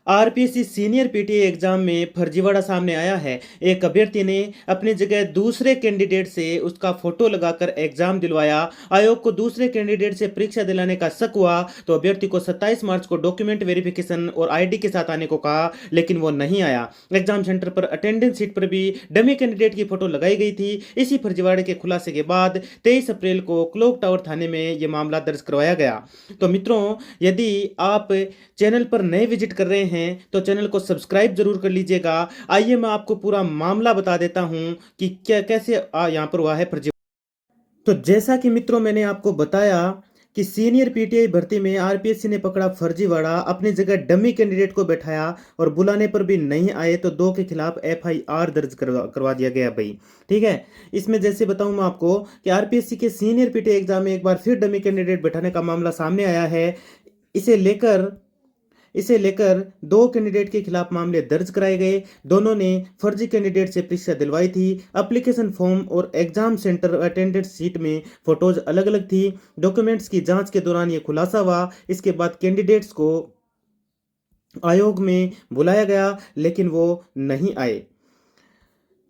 RPSC senior PTA exam में फर्जीवाड़ा सामने आया है। एक अभ्यर्थी ने अपनी जगह दूसरे कैंडिडेट से उसका फोटो लगाकर एग्जाम दिलवाया। आयोग को दूसरे कैंडिडेट से परीक्षा दिलाने का शक हुआ तो अभ्यर्थी को 27 मार्च को डॉक्यूमेंट वेरिफिकेशन और आईडी के साथ आने को कहा, लेकिन वो नहीं आया। एग्जाम सेंटर पर अटेंडेंस शीट पर भी डमी कैंडिडेट की फोटो लगाई गई थी। इसी फर्जीवाड़े के खुलासे के बाद 23 अप्रैल को क्लॉक टावर थाने में यह मामला दर्ज करवाया गया। तो मित्रों, यदि आप चैनल पर नए विजिट कर रहे हैं तो चैनल को सब्सक्राइब जरूर कर लीजिएगा। आइए मैं आपको पूरा मामला बता देता हूं कि क्या कैसे यहां पर हुआ है फर्जी। तो जैसा कि मित्रों मैंने आपको बताया कि सीनियर पीटीआई भर्ती में आरपीएससी ने पकड़ा फर्जीवाड़ा, अपनी जगह डमी कैंडिडेट को बैठाया और बुलाने पर भी नहीं आए तो दो के खिलाफ एफआईआर दर्ज करवा दिया गया भाई। ठीक है, इसमें जैसे बताऊं मैं आपको कि आरपीएससी के सीनियर पीटीआई एग्जाम में एक बार फिर डमी कैंडिडेट बैठाने का मामला सामने आया है। इसे लेकर इसे लेकर दो कैंडिडेट के खिलाफ मामले दर्ज कराए गए। दोनों ने फर्जी कैंडिडेट से परीक्षा दिलवाई थी। एप्लीकेशन फॉर्म और एग्जाम सेंटर अटेंडेंस शीट में फोटोज अलग अलग थी। डॉक्यूमेंट्स की जांच के दौरान यह खुलासा हुआ। इसके बाद कैंडिडेट्स को आयोग में बुलाया गया, लेकिन वो नहीं आए।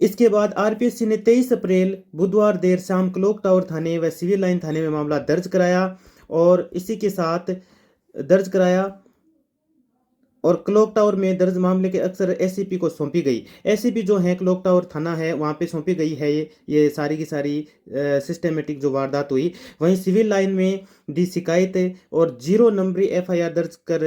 इसके बाद आरपीएससी ने 23 अप्रैल बुधवार देर शाम क्लॉक टावर थाने व सिविल लाइन थाने में मामला दर्ज कराया और इसी के साथ दर्ज कराया और क्लॉक टावर में दर्ज मामले के अक्सर एससीपी को सौंपी गई। एससीपी जो है क्लॉक टावर थाना है वहाँ पे सौंपी गई है ये सारी की सारी सिस्टमेटिक जो वारदात हुई। वहीं सिविल लाइन में दी शिकायत और 0 नंबरी एफआईआर दर्ज कर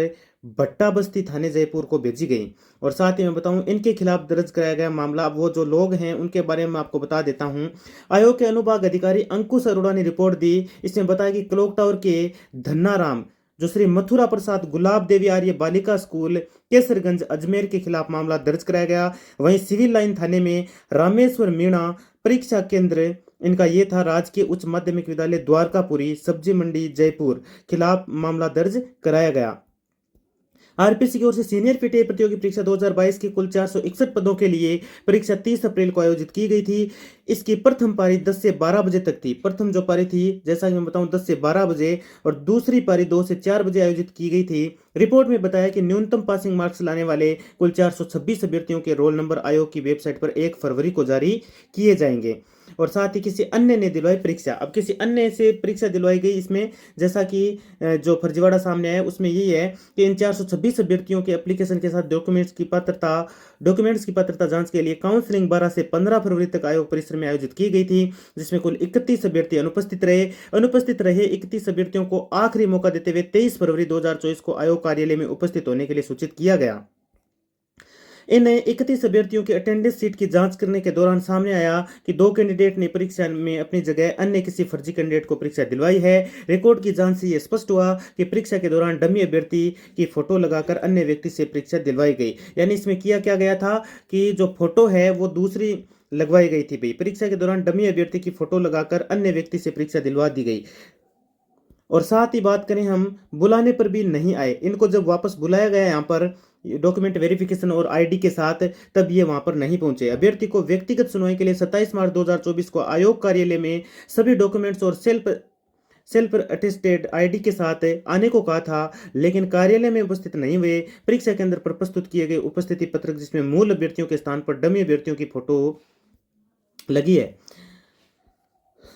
भट्टा बस्ती थाने जयपुर को भेजी गई। और साथ ही मैं बताऊं इनके खिलाफ दर्ज कराया गया मामला, अब वो जो लोग हैं उनके बारे में आपको बता देता हूं। आयोग के अनुभाग अधिकारी अंकुश अरोड़ा ने रिपोर्ट दी। इसमें बताया कि क्लॉक टावर के धन्नाराम जो श्री मथुरा प्रसाद गुलाब देवी आर्य बालिका स्कूल केसरगंज अजमेर के खिलाफ मामला दर्ज कराया गया। वहीं सिविल लाइन थाने में रामेश्वर मीणा परीक्षा केंद्र इनका ये था राजकीय उच्च माध्यमिक विद्यालय द्वारकापुरी सब्जी मंडी जयपुर खिलाफ मामला दर्ज कराया गया। आरपीएससी की ओर से सीनियर पीटीआई प्रतियोगी परीक्षा 2022 की कुल 461 पदों के लिए परीक्षा 30 अप्रैल को आयोजित की गई थी। इसकी प्रथम पारी 10 से 12 बजे तक थी। प्रथम जो पारी थी जैसा कि मैं बताऊं 10 से 12 बजे और दूसरी पारी 2 से 4 बजे आयोजित की गई थी। रिपोर्ट में बताया कि न्यूनतम पासिंग मार्क्स लाने वाले कुल 426 अभ्यर्थियों के रोल नंबर आयोग की वेबसाइट पर 1 फरवरी को जारी किए जाएंगे। और साथ ही किसी अन्य ने दिलवाई परीक्षा, अब किसी अन्य से परीक्षा दिलवाई गई। इसमें जैसा कि जो फर्जीवाड़ा सामने आया उसमें यही है कि इन 426 अभ्यर्थियों के एप्लीकेशन के साथ डॉक्यूमेंट्स की पात्रता जांच के लिए काउंसलिंग 12 से 15 फरवरी तक आयोग परिसर में आयोजित की गई थी, जिसमें कुल 31 अभ्यर्थी अनुपस्थित रहे 31 अभ्यर्थियों को आखिरी मौका देते हुए 23 फरवरी 2024 को आयोग कार्यालय में उपस्थित होने के लिए सूचित किया गया। इन 31 अभ्यर्थियों की अटेंडेंस सीट की जांच करने के दौरान सामने आया कि दो कैंडिडेट ने परीक्षा में अपनी जगह अन्य किसी फर्जी कैंडिडेट को परीक्षा दिलवाई है। रिकॉर्ड की जांच से यह स्पष्ट हुआ कि परीक्षा के दौरान डमी अभ्यर्थी की फोटो लगाकर अन्य व्यक्ति से परीक्षा दिलवाई गई। यानी इसमें किया क्या गया था कि जो फोटो है वो दूसरी लगवाई गई थी भाई। परीक्षा के दौरान डमी अभ्यर्थी की फोटो लगाकर अन्य व्यक्ति से परीक्षा दिलवा दी गई। और साथ ही बात करें हम बुलाने पर भी नहीं आए। इनको जब वापस बुलाया गया यहाँ पर डॉक्यूमेंट वेरिफिकेशन और आईडी के साथ, तब ये वहां पर नहीं पहुंचे। अभ्यर्थी को व्यक्तिगत सुनवाई के लिए 27 मार्च 2024 को आयोग कार्यालय में सभी डॉक्यूमेंट्स और सेल्फ अटेस्टेड आईडी के साथ आने को कहा था, लेकिन कार्यालय में उपस्थित नहीं हुए। परीक्षा केंद्र पर प्रस्तुत किए गए उपस्थिति पत्रक जिसमें मूल अभ्यर्थियों के स्थान पर डमी अभ्यर्थियों की फोटो लगी है।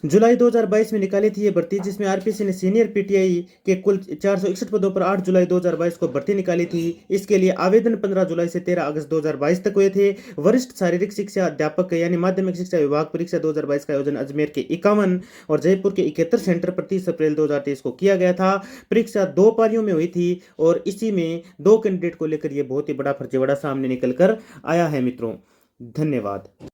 जुलाई 2022 में निकाली थी ये भर्ती, जिसमें आरपीएससी ने सीनियर पीटीआई के कुल 461 पदों पर 8 जुलाई 2022 को भर्ती निकाली थी। इसके लिए आवेदन 15 जुलाई से 13 अगस्त 2022 तक हुए थे। वरिष्ठ शारीरिक शिक्षा अध्यापक यानी माध्यमिक शिक्षा विभाग परीक्षा 2022 का आयोजन अजमेर के 51 और जयपुर के 71 सेंटर पर 30 अप्रैल 2023 को किया गया था। परीक्षा 2 पारियों में हुई थी और इसी में 2 कैंडिडेट को लेकर यह बहुत ही बड़ा फर्जीवाड़ा सामने निकल कर आया है मित्रों। धन्यवाद।